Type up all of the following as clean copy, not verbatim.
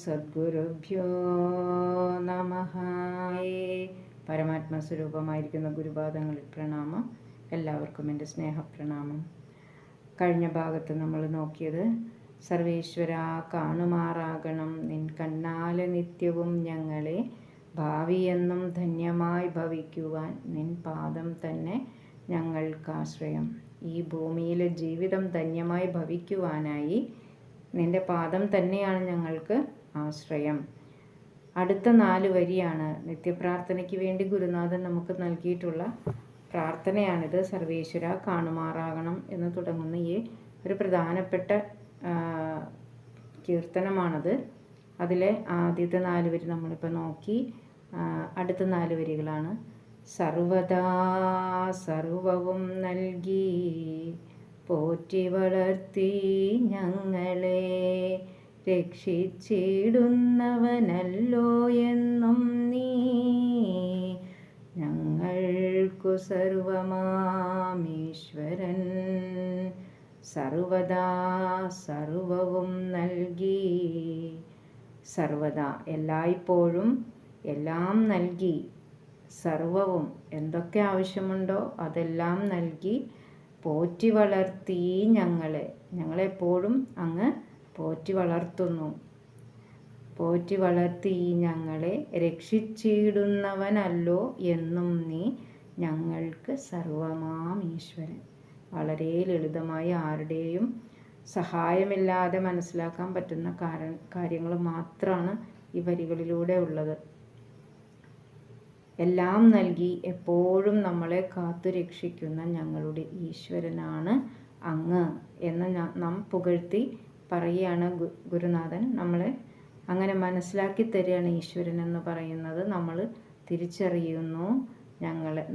സദ്ഗുരുഭ്യോ നമഃ. പരമാത്മസ്വരൂപമായിരിക്കുന്ന ഗുരുപാദങ്ങളിൽ പ്രണാമം. എല്ലാവർക്കും എൻ്റെ സ്നേഹപ്രണാമം. കഴിഞ്ഞ ഭാഗത്ത് നമ്മൾ നോക്കിയത് സർവേശ്വര കാണുമാറാകണം നിൻ കണ്ണാലെ നിത്യവും ഞങ്ങളെ, ഭാവിയെന്നും ധന്യമായി ഭവിക്കുവാൻ നിൻ പാദം തന്നെ ഞങ്ങൾക്കാശ്രയം. ഈ ഭൂമിയിലെ ജീവിതം ധന്യമായി ഭവിക്കുവാനായി നിൻ്റെ പാദം തന്നെയാണ് ഞങ്ങൾക്ക് ആശ്രയം. അടുത്ത 4 വരിയാണ് നിത്യപ്രാർത്ഥനയ്ക്ക് വേണ്ടി ഗുരുനാഥൻ നമുക്ക് നൽകിയിട്ടുള്ള പ്രാർത്ഥനയാണിത്. സർവേശ്വര കാണുമാറാകണം എന്ന് തുടങ്ങുന്ന ഈ ഒരു പ്രധാനപ്പെട്ട കീർത്തനമാണത്. അതിലെ ആദ്യത്തെ 4 വരി നമ്മളിപ്പോൾ നോക്കി. അടുത്ത 4 വരികളാണ്. സർവദാ സർവവും നൽകി പോറ്റി വളർത്തി ഞങ്ങളെ, രക്ഷിച്ചിടുന്നവനല്ലോ എന്നും നീ, ഞങ്ങൾക്കു സർവമാമീശ്വരൻ. സർവദാ സർവവും നൽകി, സർവദാ എല്ലായ്പ്പോഴും എല്ലാം നൽകി, സർവവും എന്തൊക്കെ ആവശ്യമുണ്ടോ അതെല്ലാം നൽകി പോറ്റി വളർത്തി ഞങ്ങളെപ്പോഴും അങ്ങ് പോറ്റി വളർത്തുന്നു. പോറ്റി വളർത്തി ഞങ്ങളെ, രക്ഷിച്ചിടുന്നവനല്ലോ എന്നും നീ, ഞങ്ങൾക്ക് സർവമാം ഈശ്വരൻ. വളരെ ലളിതമായി ആരുടെയും സഹായമില്ലാതെ മനസ്സിലാക്കാൻ പറ്റുന്ന കാര്യങ്ങൾ മാത്രമാണ് ഈ വരികളിലൂടെ ഉള്ളത്. എല്ലാം നൽകി എപ്പോഴും നമ്മളെ കാത്തു രക്ഷിക്കുന്ന ഞങ്ങളുടെ ഈശ്വരനാണ് അങ്ങ് എന്ന് നാം പുകഴ്ത്തി പറയുകയാണ് ഗുരുനാഥൻ. നമ്മളെ അങ്ങനെ മനസ്സിലാക്കി തരികയാണ്. ഈശ്വരൻ എന്ന് പറയുന്നത് നമ്മൾ തിരിച്ചറിയുന്നു.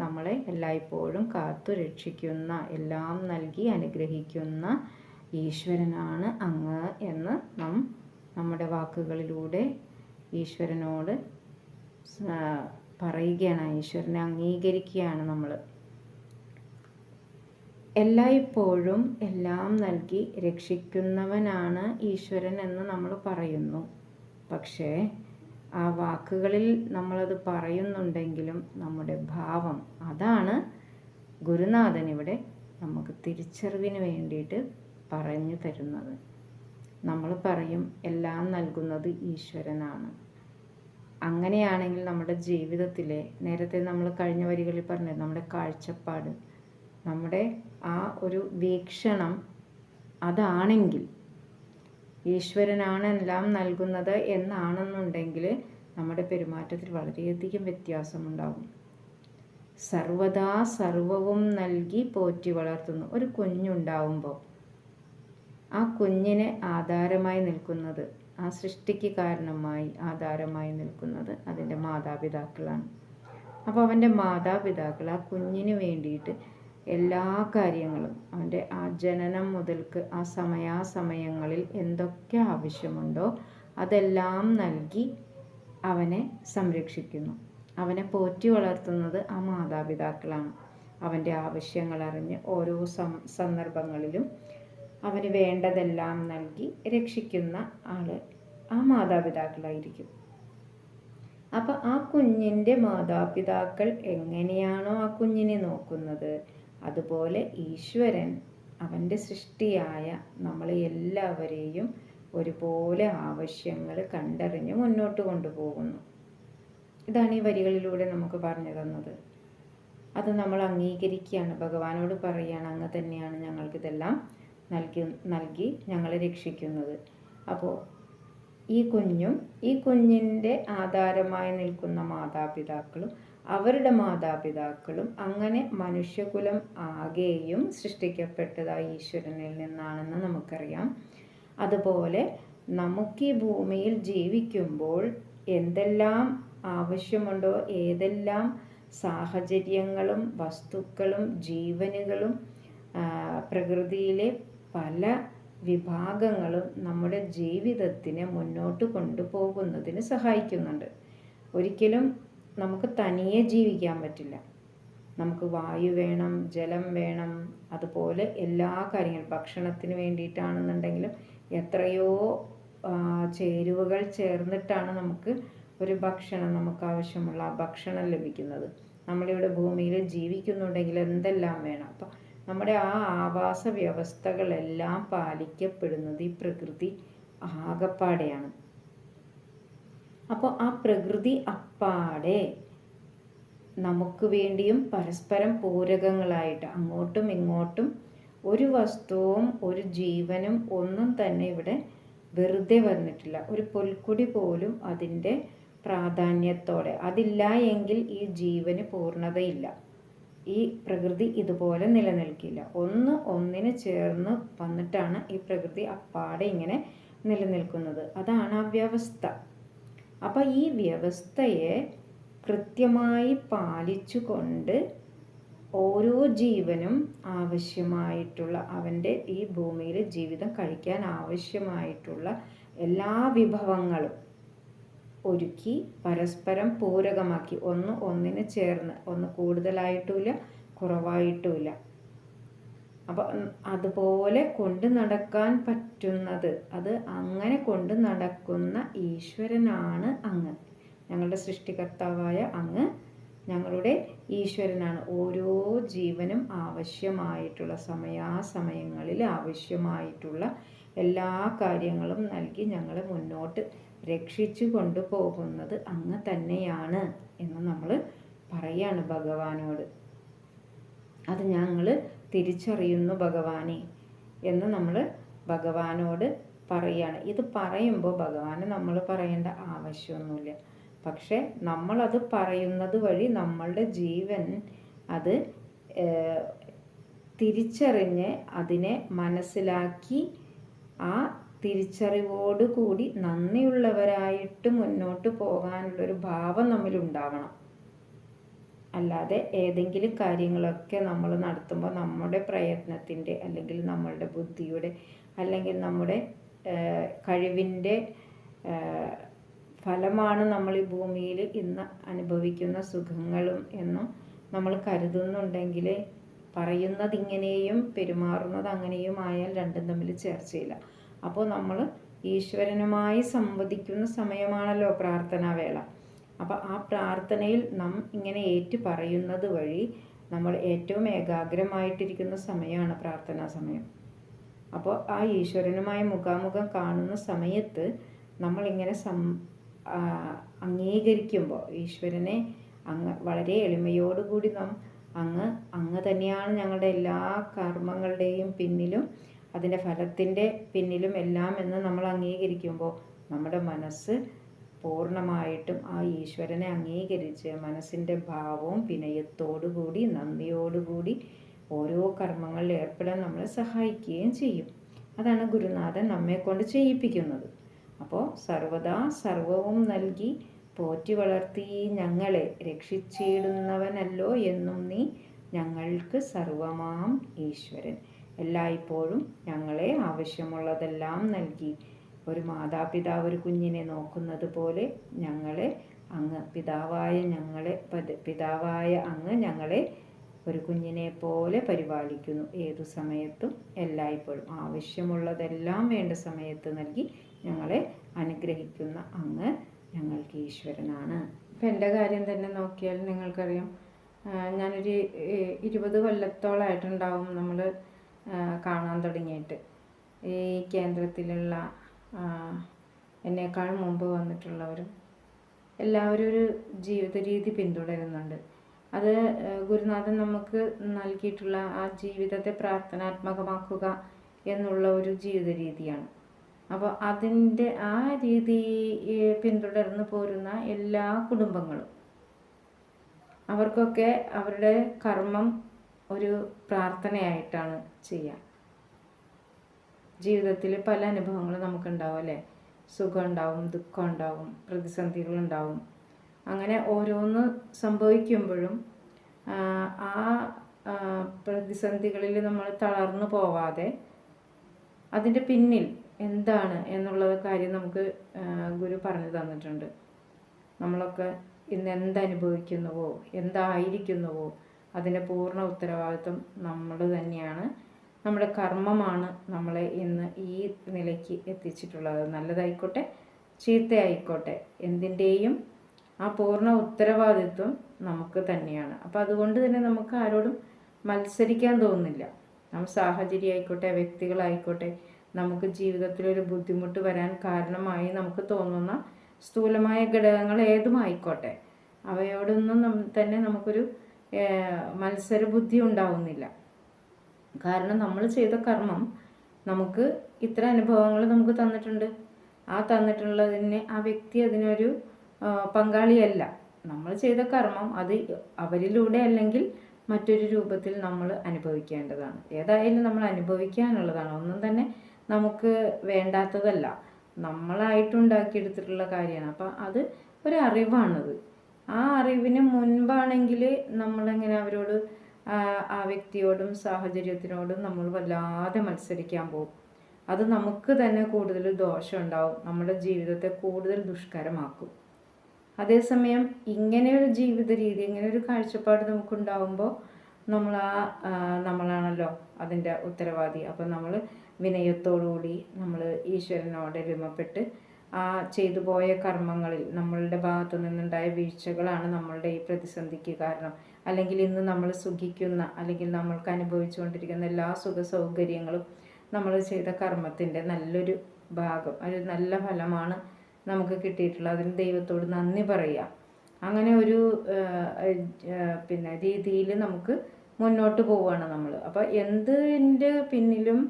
നമ്മളെ എല്ലായ്പ്പോഴും കാത്തു രക്ഷിക്കുന്ന, എല്ലാം നൽകി അനുഗ്രഹിക്കുന്ന ഈശ്വരനാണ് അങ്ങ് എന്ന് നമ്മുടെ വാക്കുകളിലൂടെ ഈശ്വരനോട് പറയുകയാണ്. ഈശ്വരനെ അംഗീകരിക്കുകയാണ് നമ്മൾ. എല്ലായ്പ്പോഴും എല്ലാം നൽകി രക്ഷിക്കുന്നവനാണ് ഈശ്വരൻ എന്ന് നമ്മൾ പറയുന്നു. പക്ഷേ ആ വാക്കുകളിൽ നമ്മളത് പറയുന്നുണ്ടെങ്കിലും നമ്മുടെ ഭാവം, അതാണ് ഗുരുനാഥൻ ഇവിടെ നമുക്ക് തിരിച്ചറിവിന് വേണ്ടിയിട്ട് പറഞ്ഞു തരുന്നത്. നമ്മൾ പറയും എല്ലാം നൽകുന്നത് ഈശ്വരനാണ്. അങ്ങനെയാണെങ്കിൽ നമ്മുടെ ജീവിതത്തിലെ, നേരത്തെ നമ്മൾ കഴിഞ്ഞ വരികളിൽ പറഞ്ഞത്, നമ്മുടെ കാഴ്ചപ്പാട്, നമ്മുടെ ആ ഒരു വീക്ഷണം അതാണെങ്കിൽ, ഈശ്വരനാണ് എല്ലാം നൽകുന്നത് എന്നാണെന്നുണ്ടെങ്കിൽ നമ്മുടെ പെരുമാറ്റത്തിൽ വളരെയധികം വ്യത്യാസമുണ്ടാകും. സർവദാ സർവവും നൽകി പോറ്റി വളർത്തുന്നു. ഒരു കുഞ്ഞുണ്ടാവുമ്പോൾ ആ കുഞ്ഞിന് ആധാരമായി നിൽക്കുന്നത്, ആ സൃഷ്ടിക്ക് കാരണമായി ആധാരമായി നിൽക്കുന്നത് അതിൻ്റെ മാതാപിതാക്കളാണ്. അപ്പോൾ അവൻ്റെ മാതാപിതാക്കൾ ആ കുഞ്ഞിന് വേണ്ടിയിട്ട് എല്ലാ കാര്യങ്ങളും, അവൻ്റെ ആ ജനനം മുതൽക്ക് ആ സമയാസമയങ്ങളിൽ എന്തൊക്കെ ആവശ്യമുണ്ടോ അതെല്ലാം നൽകി അവനെ സംരക്ഷിക്കുന്നു. അവനെ പോറ്റി വളർത്തുന്നത് ആ മാതാപിതാക്കളാണ്. അവൻ്റെ ആവശ്യങ്ങൾ അറിഞ്ഞ് ഓരോ സന്ദർഭങ്ങളിലും അവന് വേണ്ടതെല്ലാം നൽകി രക്ഷിക്കുന്ന ആൾ ആ മാതാപിതാക്കളായിരിക്കും. അപ്പം ആ കുഞ്ഞിൻ്റെ മാതാപിതാക്കൾ എങ്ങനെയാണോ ആ കുഞ്ഞിനെ നോക്കുന്നത്, അതുപോലെ ഈശ്വരൻ അവൻ്റെ സൃഷ്ടിയായ നമ്മളെ എല്ലാവരെയും ഒരുപോലെ ആവശ്യങ്ങൾ കണ്ടറിഞ്ഞ് മുന്നോട്ട് കൊണ്ടുപോകുന്നു. ഇതാണ് ഈ വരികളിലൂടെ നമുക്ക് പറഞ്ഞു തന്നത്. അത് നമ്മൾ അംഗീകരിക്കുകയാണ്. ഭഗവാനോട് പറയുകയാണ്, അങ്ങ് തന്നെയാണ് ഞങ്ങൾക്കിതെല്ലാം നൽകി ഞങ്ങളെ രക്ഷിക്കുന്നത്. അപ്പോൾ ഈ കുഞ്ഞിൻ്റെ ആധാരമായി നിൽക്കുന്ന മാതാപിതാക്കളും അവരുടെ മാതാപിതാക്കളും, അങ്ങനെ മനുഷ്യകുലം ആകെയും സൃഷ്ടിക്കപ്പെട്ടതായി ഈശ്വരനിൽ നിന്നാണെന്ന് നമുക്കറിയാം. അതുപോലെ നമുക്ക് ഈ ഭൂമിയിൽ ജീവിക്കുമ്പോൾ എന്തെല്ലാം ആവശ്യമുണ്ടോ, ഏതെല്ലാം സാഹചര്യങ്ങളും വസ്തുക്കളും ജീവനുകളും പ്രകൃതിയിലെ പല വിഭാഗങ്ങളും നമ്മുടെ ജീവിതത്തിനെ മുന്നോട്ട് കൊണ്ടുപോകുന്നതിന് സഹായിക്കുന്നുണ്ട്. ഒരിക്കലും നമുക്ക് തനിയെ ജീവിക്കാൻ പറ്റില്ല. നമുക്ക് വായു വേണം, ജലം വേണം, അതുപോലെ എല്ലാ കാര്യങ്ങളും ഭക്ഷണത്തിന് വേണ്ടിയിട്ടാണെന്നുണ്ടെങ്കിലും എത്രയോ ചേരുവകൾ ചേർന്നിട്ടാണ് നമുക്ക് ഒരു ഭക്ഷണം, നമുക്ക് ആവശ്യമുള്ള ആ ഭക്ഷണം ലഭിക്കുന്നത്. നമ്മളിവിടെ ഭൂമിയിൽ ജീവിക്കുന്നുണ്ടെങ്കിൽ എന്തെല്ലാം വേണം? അപ്പം നമ്മുടെ ആ ആവാസ വ്യവസ്ഥകളെല്ലാം പാലിക്കപ്പെടുന്നത് ഈ പ്രകൃതി ആകപ്പാടെയാണ്. അപ്പോൾ ആ പ്രകൃതി അപ്പാടെ നമുക്ക് വേണ്ടിയും പരസ്പരം പൂരകങ്ങളായിട്ട് അങ്ങോട്ടും ഇങ്ങോട്ടും ഒരു വസ്തുവും ഒരു ജീവനും ഒന്നും തന്നെ ഇവിടെ വെറുതെ വന്നിട്ടില്ല. ഒരു പുൽക്കൊടി പോലും അതിൻ്റെ പ്രാധാന്യത്തോടെ, അതില്ല എങ്കിൽ ഈ ജീവന് പൂർണ്ണതയില്ല. ഈ പ്രകൃതി ഇതുപോലെ നിലനിൽക്കില്ല. ഒന്നിന് ചേർന്ന് വന്നിട്ടാണ് ഈ പ്രകൃതി അപ്പാടെ ഇങ്ങനെ നിലനിൽക്കുന്നത്. അതാണ് ആ വ്യവസ്ഥ. അപ്പം ഈ വ്യവസ്ഥയെ കൃത്യമായി പാലിച്ചുകൊണ്ട് ഓരോ ജീവനും ആവശ്യമായിട്ടുള്ള, അവൻ്റെ ഈ ഭൂമിയിൽ ജീവിതം കഴിക്കാൻ ആവശ്യമായിട്ടുള്ള എല്ലാ വിഭവങ്ങളും ഒരുക്കി പരസ്പരം പൂരകമാക്കി, ഒന്നിന് ചേർന്ന്, ഒന്ന് കൂടുതലായിട്ടുമില്ല കുറവായിട്ടുമില്ല. അപ്പം അതുപോലെ കൊണ്ട് നടക്കാൻ പറ്റുന്നത്, അത് അങ്ങനെ കൊണ്ട് നടക്കുന്ന ഈശ്വരനാണ് അങ്ങ്. ഞങ്ങളുടെ സൃഷ്ടികർത്താവായ അങ്ങ് ഞങ്ങളുടെ ഈശ്വരനാണ്. ഓരോ ജീവനും ആവശ്യമായിട്ടുള്ള സമയാസമയങ്ങളിൽ ആവശ്യമായിട്ടുള്ള എല്ലാ കാര്യങ്ങളും നൽകി ഞങ്ങളെ മുന്നോട്ട് രക്ഷിച്ചു കൊണ്ടുപോകുന്നത് അങ്ങ് തന്നെയാണ് എന്ന് നമ്മൾ പറയാണ് ഭഗവാനോട്. അത് ഞങ്ങൾ തിരിച്ചറിയുന്നു ഭഗവാനെ എന്ന് നമ്മൾ ഭഗവാനോട് പറയാണ്. ഇത് പറയുമ്പോൾ ഭഗവാന് നമ്മൾ പറയേണ്ട ആവശ്യമൊന്നുമില്ല. പക്ഷെ നമ്മളത് പറയുന്നത് വഴി നമ്മളുടെ ജീവൻ അത് തിരിച്ചറിഞ്ഞ് അതിനെ മനസ്സിലാക്കി ആ തിരിച്ചറിവോടുകൂടി നന്ദിയുള്ളവരായിട്ട് മുന്നോട്ട് പോകാനുള്ളൊരു ഭാവം നമ്മളുണ്ടാവണം. അല്ലാതെ ഏതെങ്കിലും കാര്യങ്ങളൊക്കെ നമ്മൾ നടത്തുമ്പോൾ നമ്മുടെ പ്രയത്നത്തിൻ്റെ, അല്ലെങ്കിൽ നമ്മളുടെ ബുദ്ധിയുടെ, അല്ലെങ്കിൽ നമ്മുടെ കഴിവിൻ്റെ ഫലമാണ് നമ്മൾ ഈ ഭൂമിയിൽ ഇന്ന് അനുഭവിക്കുന്ന സുഖങ്ങളും എന്നും നമ്മൾ കരുതുന്നുണ്ടെങ്കിൽ, പറയുന്നത് ഇങ്ങനെയും പെരുമാറുന്നത് അങ്ങനെയും ആയാൽ രണ്ടും തമ്മിൽ ചേർച്ചയില്ല. അപ്പോൾ നമ്മൾ ഈശ്വരനുമായി സംവദിക്കുന്ന സമയമാണല്ലോ പ്രാർത്ഥനാ വേള. അപ്പോൾ ആ പ്രാർത്ഥനയിൽ നാം ഇങ്ങനെ ഏറ്റു പറയുന്നത് വഴി നമ്മൾ ഏറ്റവും ഏകാഗ്രമായിട്ടിരിക്കുന്ന സമയമാണ് പ്രാർത്ഥനാ സമയം. അപ്പോൾ ആ ഈശ്വരനുമായി മുഖാമുഖം കാണുന്ന സമയത്ത് നമ്മളിങ്ങനെ അംഗീകരിക്കുമ്പോൾ ഈശ്വരനെ വളരെ എളിമയോടുകൂടി നാം അങ്ങ് തന്നെയാണ് ഞങ്ങളുടെ എല്ലാ കർമ്മങ്ങളുടെയും പിന്നിലും അതിൻ്റെ ഫലത്തിൻ്റെ പിന്നിലും എല്ലാം എന്ന് നമ്മൾ അംഗീകരിക്കുമ്പോൾ നമ്മുടെ മനസ്സ് പൂർണ്ണമായിട്ടും ആ ഈശ്വരനെ അംഗീകരിച്ച് മനസ്സിൻ്റെ ഭാവവും വിനയത്തോടുകൂടി നന്ദിയോടുകൂടി ഓരോ കർമ്മങ്ങളിൽ ഏർപ്പെടാൻ നമ്മളെ സഹായിക്കുകയും ചെയ്യും. അതാണ് ഗുരുനാഥൻ നമ്മെക്കൊണ്ട് ചെയ്യിപ്പിക്കുന്നത്. അപ്പോൾ സർവദാ സർവവും നൽകി പോറ്റി വളർത്തി ഞങ്ങളെ രക്ഷിച്ചിടുന്നവനല്ലോ എന്നും നീ ഞങ്ങൾക്ക് സർവമാം ഈശ്വരൻ. എല്ലായ്പ്പോഴും ഞങ്ങളെ ആവശ്യമുള്ളതെല്ലാം നൽകി ഒരു മാതാപിതാവ് ഒരു കുഞ്ഞിനെ നോക്കുന്നത് പോലെ ഞങ്ങളെ അങ്ങ് പിതാവായ അങ്ങ് ഞങ്ങളെ ഒരു കുഞ്ഞിനെ പോലെ പരിപാലിക്കുന്നു. ഏതു സമയത്തും എല്ലായ്പ്പോഴും ആവശ്യമുള്ളതെല്ലാം വേണ്ട സമയത്ത് നൽകി ഞങ്ങളെ അനുഗ്രഹിക്കുന്ന അങ്ങ് ഞങ്ങൾക്ക് ഈശ്വരനാണ്. ഇപ്പം എൻ്റെ കാര്യം തന്നെ നോക്കിയാൽ നിങ്ങൾക്കറിയാം, ഞാനൊരു 20 കൊല്ലത്തോളമായിട്ടുണ്ടാവും നമ്മൾ കാണാൻ തുടങ്ങിയിട്ട്. ഈ കേന്ദ്രത്തിലുള്ള എന്നേക്കാൾ മുമ്പ് വന്നിട്ടുള്ളവരും എല്ലാവരും ഒരു ജീവിത രീതി പിന്തുടരുന്നുണ്ട്. അത് ഗുരുനാഥൻ നമുക്ക് നൽകിയിട്ടുള്ള ആ ജീവിതത്തെ പ്രാർത്ഥനാത്മകമാക്കുക എന്നുള്ള ഒരു ജീവിത രീതിയാണ്. അപ്പോൾ അതിൻ്റെ ആ രീതി പിന്തുടർന്ന് പോരുന്ന എല്ലാ കുടുംബങ്ങളും അവർക്കൊക്കെ അവരുടെ കർമ്മം ഒരു പ്രാർത്ഥനയായിട്ടാണ് ചെയ്യുക. ജീവിതത്തിൽ പല അനുഭവങ്ങളും നമുക്കുണ്ടാവും അല്ലേ? സുഖം ഉണ്ടാവും, ദുഃഖം ഉണ്ടാവും, പ്രതിസന്ധികളുണ്ടാവും. അങ്ങനെ ഓരോന്ന് സംഭവിക്കുമ്പോഴും ആ പ്രതിസന്ധികളിൽ നമ്മൾ തളർന്നു പോവാതെ അതിൻ്റെ പിന്നിൽ എന്താണ് എന്നുള്ള കാര്യം നമുക്ക് ഗുരു പറഞ്ഞു തന്നിട്ടുണ്ട്. നമ്മളൊക്കെ ഇന്ന് എന്തായിരിക്കുന്നുവോ അതിൻ്റെ പൂർണ്ണ ഉത്തരവാദിത്വം നമ്മൾ തന്നെയാണ്. നമ്മുടെ കർമ്മമാണ് നമ്മളെ ഇന്ന് ഈ നിലയ്ക്ക് എത്തിച്ചിട്ടുള്ളത്. നല്ലതായിക്കോട്ടെ ചീത്തയായിക്കോട്ടെ, എന്തിൻ്റെയും ആ പൂർണ്ണ ഉത്തരവാദിത്വം നമുക്ക് തന്നെയാണ്. അപ്പോൾ അതുകൊണ്ട് തന്നെ നമുക്ക് ആരോടും മത്സരിക്കാൻ തോന്നുന്നില്ല. നമ്മൾ സാഹചര്യമായിക്കോട്ടെ, വ്യക്തികളായിക്കോട്ടെ, നമുക്ക് ജീവിതത്തിലൊരു ബുദ്ധിമുട്ട് വരാൻ കാരണമായി നമുക്ക് തോന്നുന്ന സ്ഥൂലമായ ഘടകങ്ങൾ ഏതുമായിക്കോട്ടെ, അവയോടൊന്നും തന്നെ നമുക്കൊരു മത്സരബുദ്ധി ഉണ്ടാവുന്നില്ല. കാരണം നമ്മൾ ചെയ്ത കർമ്മം നമുക്ക് ഇത്ര അനുഭവങ്ങൾ നമുക്ക് തന്നിട്ടുണ്ട്. ആ തന്നിട്ടുള്ളതിന് ആ വ്യക്തി അതിനൊരു പങ്കാളിയല്ല. നമ്മൾ ചെയ്ത കർമ്മം അത് അവരിലൂടെ അല്ലെങ്കിൽ മറ്റൊരു രൂപത്തിൽ നമ്മൾ അനുഭവിക്കേണ്ടതാണ്. ഏതായാലും നമ്മൾ അനുഭവിക്കാനുള്ളതാണ്. ഒന്നും തന്നെ നമുക്ക് വേണ്ടാത്തതല്ല, നമ്മളായിട്ടുണ്ടാക്കിയെടുത്തിട്ടുള്ള കാര്യമാണ്. അപ്പം അത് ഒരറിവാണത്. ആ അറിവിന് മുൻപാണെങ്കിൽ നമ്മളെങ്ങനെ അവരോട് ആ വ്യക്തിയോടും സാഹചര്യത്തിനോടും നമ്മൾ വല്ലാതെ മത്സരിക്കാൻ പോകും. അത് നമുക്ക് തന്നെ കൂടുതൽ ദോഷം ഉണ്ടാവും, നമ്മുടെ ജീവിതത്തെ കൂടുതൽ ദുഷ്കരമാക്കും. അതേസമയം ഇങ്ങനെയൊരു ജീവിത രീതി, ഇങ്ങനെയൊരു കാഴ്ചപ്പാട് നമുക്കുണ്ടാവുമ്പോൾ നമ്മളാണല്ലോ അതിൻ്റെ ഉത്തരവാദി. അപ്പം നമ്മൾ വിനയത്തോടുകൂടി നമ്മൾ ഈശ്വരനോട് രമപ്പെട്ട് ആ ചെയ്തു പോയ കർമ്മങ്ങളിൽ നമ്മളുടെ ഭാഗത്തു നിന്നുണ്ടായ വീഴ്ചകളാണ് നമ്മളുടെ ഈ പ്രതിസന്ധിക്ക് കാരണം. അല്ലെങ്കിൽ ഇന്ന് നമ്മൾ സുഖിക്കുന്ന അല്ലെങ്കിൽ നമ്മൾക്ക് അനുഭവിച്ചുകൊണ്ടിരിക്കുന്ന എല്ലാ സുഖ സൗകര്യങ്ങളും നമ്മൾ ചെയ്ത കർമ്മത്തിൻ്റെ നല്ലൊരു ഭാഗം, ഒരു നല്ല ഫലമാണ് നമുക്ക് കിട്ടിയിട്ടുള്ളത്. അതിന് ദൈവത്തോട് നന്ദി പറയുക. അങ്ങനെ ഒരു രീതിയിൽ നമുക്ക് മുന്നോട്ട് പോവുകയാണ് നമ്മൾ. അപ്പോൾ എന്തിൻ്റെ പിന്നിലും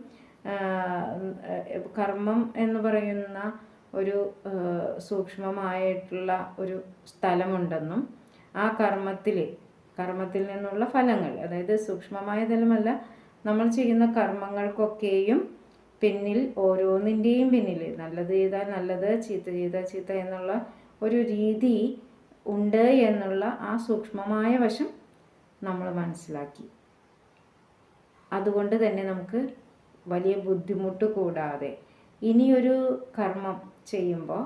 കർമ്മം എന്ന് പറയുന്ന ഒരു സൂക്ഷ്മമായിട്ടുള്ള ഒരു സ്ഥലമുണ്ടെന്നും ആ കർമ്മത്തിൽ നിന്നുള്ള ഫലങ്ങൾ, അതായത് സൂക്ഷ്മമായ തലമല്ല, നമ്മൾ ചെയ്യുന്ന കർമ്മങ്ങൾക്കൊക്കെയും പിന്നിൽ ഓരോന്നിൻ്റെയും പിന്നിൽ നല്ലത് ചെയ്താൽ നല്ലത്, ചീത്ത ചെയ്താൽ ചീത്ത എന്നുള്ള ഒരു രീതി ഉണ്ട് എന്നുള്ള ആ സൂക്ഷ്മമായ വശം നമ്മൾ മനസ്സിലാക്കി. അതുകൊണ്ട് തന്നെ നമുക്ക് വലിയ ബുദ്ധിമുട്ട് കൂടാതെ ഇനിയൊരു കർമ്മം ചെയ്യുമ്പോൾ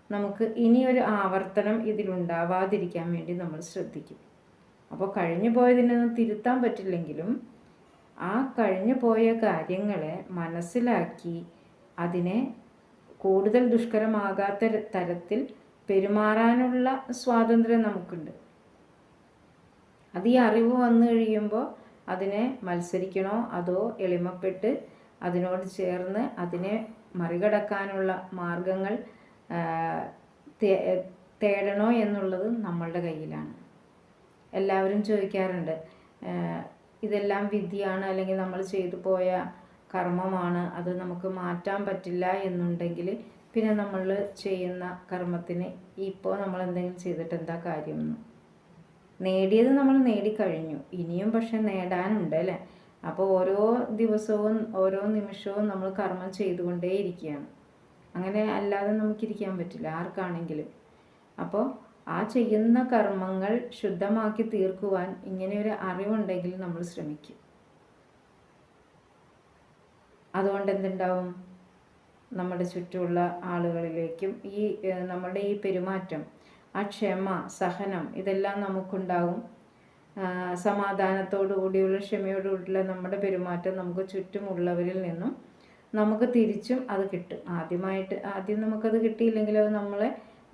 നമുക്ക് ഇനിയൊരു ആവർത്തനം ഇതിലുണ്ടാവാതിരിക്കാൻ വേണ്ടി നമ്മൾ ശ്രദ്ധിക്കും. അപ്പോൾ കഴിഞ്ഞു പോയതിനൊന്നും തിരുത്താൻ പറ്റില്ലെങ്കിലും ആ കഴിഞ്ഞു പോയ കാര്യങ്ങളെ മനസ്സിലാക്കി അതിനെ കൂടുതൽ ദുഷ്കരമാകാത്ത തരത്തിൽ പെരുമാറാനുള്ള സ്വാതന്ത്ര്യം നമുക്കുണ്ട്. അത് ഈ അറിവ് വന്നു കഴിയുമ്പോൾ അതിനെ മത്സരിക്കണോ അതോ എളിമപ്പെട്ട് അതിനോട് ചേർന്ന് അതിനെ മറികടക്കാനുള്ള മാർഗങ്ങൾ തേടണോ എന്നുള്ളത് നമ്മളുടെ കയ്യിലാണ്. എല്ലാവരും ചോദിക്കാറുണ്ട്, ഇതെല്ലാം വിധിയാണ് അല്ലെങ്കിൽ നമ്മൾ ചെയ്തു പോയ കർമ്മമാണ്, അത് നമുക്ക് മാറ്റാൻ പറ്റില്ല എന്നുണ്ടെങ്കിൽ പിന്നെ നമ്മൾ ചെയ്യുന്ന കർമ്മത്തിന് ഇപ്പോൾ നമ്മൾ എന്തെങ്കിലും ചെയ്തിട്ട് എന്താ കാര്യമെന്ന്? നേടിയത് നമ്മൾ നേടിക്കഴിഞ്ഞു, ഇനിയും പക്ഷെ നേടാനുണ്ട് അല്ലേ? അപ്പോൾ ഓരോ ദിവസവും ഓരോ നിമിഷവും നമ്മൾ കർമ്മം ചെയ്തുകൊണ്ടേയിരിക്കുകയാണ്. അങ്ങനെ അല്ലാതെ നമുക്കിരിക്കാൻ പറ്റില്ല ആർക്കാണെങ്കിലും. അപ്പോൾ ആ ചെയ്യുന്ന കർമ്മങ്ങൾ ശുദ്ധമാക്കി തീർക്കുവാൻ ഇങ്ങനെയൊരു അറിവുണ്ടെങ്കിൽ നമ്മൾ ശ്രമിക്കും. അതുകൊണ്ട് എന്തുണ്ടാവും? നമ്മുടെ ചുറ്റുമുള്ള ആളുകളിലേക്കും നമ്മുടെ ഈ പെരുമാറ്റം, ആ ക്ഷമ, സഹനം ഇതെല്ലാം നമുക്കുണ്ടാകും. സമാധാനത്തോടു കൂടിയുള്ള ക്ഷമയോടുകൂടിയുള്ള നമ്മുടെ പെരുമാറ്റം നമുക്ക് ചുറ്റുമുള്ളവരിൽ നിന്നും നമുക്ക് തിരിച്ചും അത് കിട്ടും. ആദ്യം നമുക്കത് കിട്ടിയില്ലെങ്കിൽ അത്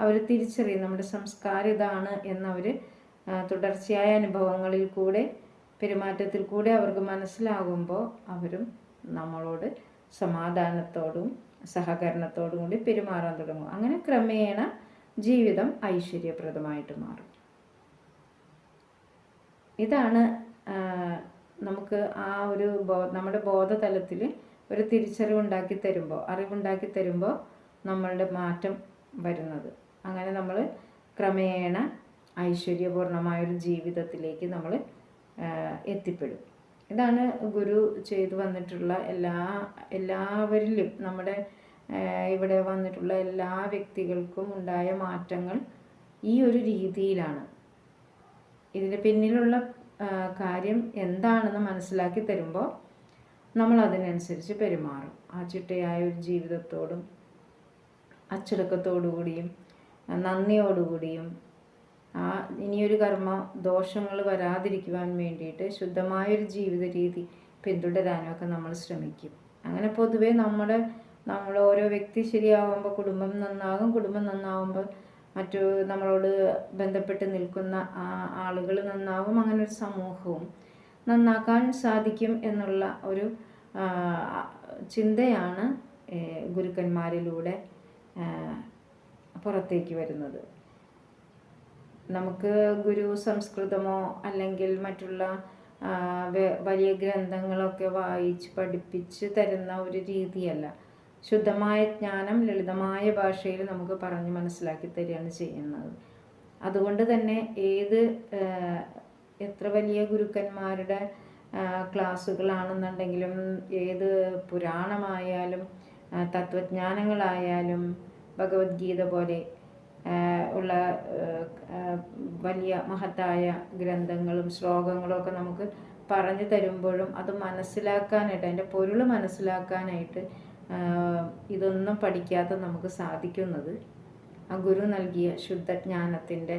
അവർ തിരിച്ചറിയും. നമ്മുടെ സംസ്കാരം ഇതാണ് എന്നവർ തുടർച്ചയായ അനുഭവങ്ങളിൽ കൂടെ പെരുമാറ്റത്തിൽ കൂടെ അവർക്ക് മനസ്സിലാകുമ്പോൾ അവരും നമ്മളോട് സമാധാനത്തോടും സഹകരണത്തോടും കൂടി പെരുമാറാൻ തുടങ്ങും. അങ്ങനെ ക്രമേണ ജീവിതം ഐശ്വര്യപ്രദമായിട്ട് മാറും. ഇതാണ് നമുക്ക് ആ ഒരു നമ്മുടെ ബോധതലത്തിൽ ഒരു തിരിച്ചറിവുണ്ടാക്കി തരുമ്പോൾ, അറിവുണ്ടാക്കി തരുമ്പോൾ നമ്മളുടെ മാറ്റം വരുന്നത്. അങ്ങനെ നമ്മൾ ക്രമേണ ഐശ്വര്യപൂർണമായൊരു ജീവിതത്തിലേക്ക് നമ്മൾ എത്തിപ്പെടും. ഇതാണ് ഗുരു ചെയ്തു വന്നിട്ടുള്ള എല്ലാവരിലും, നമ്മുടെ ഇവിടെ വന്നിട്ടുള്ള എല്ലാ വ്യക്തികൾക്കും ഉണ്ടായ മാറ്റങ്ങൾ ഈ ഒരു രീതിയിലാണ്. ഇതിന് പിന്നിലുള്ള കാര്യം എന്താണെന്ന് മനസ്സിലാക്കി തരുമ്പോൾ നമ്മൾ അതിനനുസരിച്ച് പെരുമാറും. ആ ചിട്ടയായ ഒരു ജീവിതത്തോടും അച്ചടക്കത്തോടുകൂടിയും നന്ദിയോടുകൂടിയും ഇനിയൊരു കർമ്മ ദോഷങ്ങൾ വരാതിരിക്കുവാൻ വേണ്ടിയിട്ട് ശുദ്ധമായൊരു ജീവിത രീതി പിന്തുടരാനും ഒക്കെ നമ്മൾ ശ്രമിക്കും. അങ്ങനെ പൊതുവേ നമ്മൾ ഓരോ വ്യക്തി ശരിയാവുമ്പോൾ കുടുംബം നന്നാകും, കുടുംബം നന്നാവുമ്പോൾ മറ്റു നമ്മളോട് ബന്ധപ്പെട്ട് നിൽക്കുന്ന ആളുകൾ നന്നാവും, അങ്ങനെ ഒരു സമൂഹവും നന്നാക്കാൻ സാധിക്കും എന്നുള്ള ഒരു ചിന്തയാണ് ഗുരുക്കന്മാരിലൂടെ പുറത്തേക്ക് വരുന്നത്. നമുക്ക് ഗുരു സംസ്കൃതമോ അല്ലെങ്കിൽ മറ്റുള്ള വലിയ ഗ്രന്ഥങ്ങളൊക്കെ വായിച്ച് പഠിപ്പിച്ച് തരുന്ന ഒരു രീതിയല്ല. ശുദ്ധമായ ജ്ഞാനം ലളിതമായ ഭാഷയിൽ നമുക്ക് പറഞ്ഞ് മനസ്സിലാക്കി തരികയാണ് ചെയ്യുന്നത്. അതുകൊണ്ട് തന്നെ എത്ര വലിയ ഗുരുക്കന്മാരുടെ ക്ലാസ്സുകളാണെന്നുണ്ടെങ്കിലും, ഏത് പുരാണമായാലും തത്വജ്ഞാനങ്ങളായാലും ഭഗവത്ഗീത പോലെ ഉള്ള വലിയ മഹത്തായ ഗ്രന്ഥങ്ങളും ശ്ലോകങ്ങളും ഒക്കെ നമുക്ക് പറഞ്ഞു തരുമ്പോഴും അത് മനസ്സിലാക്കാനായിട്ട്, അതിൻ്റെ പൊരുൾ മനസ്സിലാക്കാനായിട്ട് ഇതൊന്നും പഠിക്കാതെ നമുക്ക് സാധിക്കുന്നത് ആ ഗുരു നൽകിയ ശുദ്ധജ്ഞാനത്തിൻ്റെ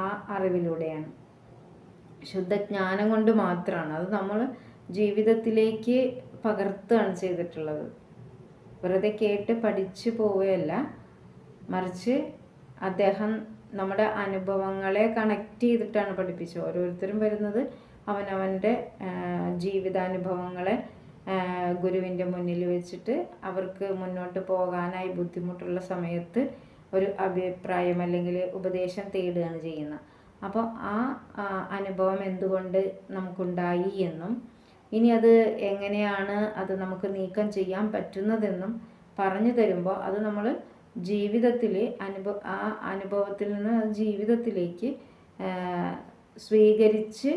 ആ അറിവിലൂടെയാണ്. ശുദ്ധജ്ഞാനം കൊണ്ട് മാത്രമാണ് അത് നമ്മൾ ജീവിതത്തിലേക്ക് പകർത്തുകയാണ് ചെയ്തിട്ടുള്ളത്. വെറുതെ കേട്ട് പഠിച്ചു പോവുകയല്ല, മറിച്ച് അദ്ദേഹം നമ്മുടെ അനുഭവങ്ങളെ കണക്ട് ചെയ്തിട്ടാണ് പഠിപ്പിച്ചത്. ഓരോരുത്തരും വരുന്നത് അവനവൻ്റെ ജീവിതാനുഭവങ്ങളെ ഗുരുവിൻ്റെ മുന്നിൽ വെച്ചിട്ട് അവർക്ക് മുന്നോട്ട് പോകാനായി ബുദ്ധിമുട്ടുള്ള സമയത്ത് ഒരു അഭിപ്രായം അല്ലെങ്കിൽ ഉപദേശം തേടുകയാണ് ചെയ്യുന്നത്. അപ്പോൾ ആ അനുഭവം എന്തുകൊണ്ട് നമുക്കുണ്ടായി എന്നും ഇനി അത് എങ്ങനെയാണ് അത് നമുക്ക് നീക്കം ചെയ്യാൻ പറ്റുന്നതെന്നും പറഞ്ഞു തരുമ്പോൾ അത് നമ്മൾ ജീവിതത്തിൽ ആ അനുഭവത്തിൽ നിന്ന് ജീവിതത്തിലേക്ക് സ്വീകരിച്ച്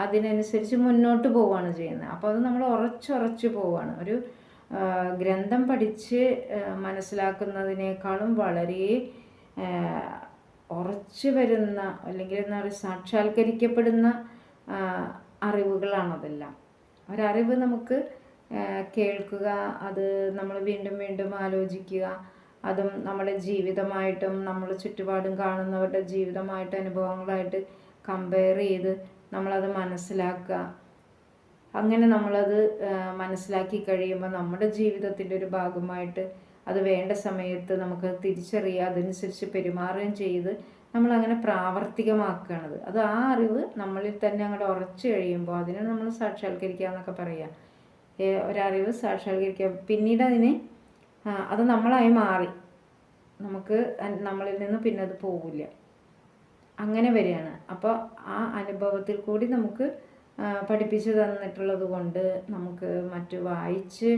അതിനനുസരിച്ച് മുന്നോട്ട് പോവുകയാണ് ചെയ്യുന്നത്. അപ്പോൾ അത് നമ്മൾ ഉറച്ചുറച്ച് പോവുകയാണ്. ഒരു ഗ്രന്ഥം പഠിച്ച് മനസ്സിലാക്കുന്നതിനേക്കാളും വളരെ ഉറച്ചു വരുന്ന, അല്ലെങ്കിൽ എന്താ പറയുക, സാക്ഷാത്കരിക്കപ്പെടുന്ന അറിവുകളാണതെല്ലാം. ഒരറിവ് നമുക്ക് കേൾക്കുക, അത് നമ്മൾ വീണ്ടും വീണ്ടും ആലോചിക്കുക, അതും നമ്മുടെ ജീവിതമായിട്ടും നമ്മൾ ചുറ്റുപാടും കാണുന്നവരുടെ ജീവിതമായിട്ട് അനുഭവങ്ങളായിട്ട് കമ്പയർ ചെയ്ത് നമ്മളത് മനസ്സിലാക്കുക. അങ്ങനെ നമ്മളത് മനസ്സിലാക്കി കഴിയുമ്പോൾ നമ്മുടെ ജീവിതത്തിൻ്റെ ഒരു ഭാഗമായിട്ട് അത് വേണ്ട സമയത്ത് നമുക്ക് തിരിച്ചറിയുക, അതനുസരിച്ച് പെരുമാറുകയും ചെയ്ത് നമ്മളങ്ങനെ പ്രാവർത്തികമാക്കുകയാണത്. അത് ആ അറിവ് നമ്മളിൽ തന്നെ അങ്ങോട്ട് ഉറച്ചു കഴിയുമ്പോൾ അതിനെ നമ്മൾ സാക്ഷാത്കരിക്കുക എന്നൊക്കെ പറയുക. ഒരറിവ് സാക്ഷാത്കരിക്കുക, പിന്നീട് അത് നമ്മളായി മാറി, നമുക്ക് നമ്മളിൽ നിന്ന് പിന്നെ അത് പോവില്ല, അങ്ങനെ വരികയാണ്. അപ്പോൾ ആ അനുഭവത്തിൽ കൂടി നമുക്ക് പഠിപ്പിച്ചു തന്നിട്ടുള്ളത് കൊണ്ട് നമുക്ക് മറ്റു വായിച്ച്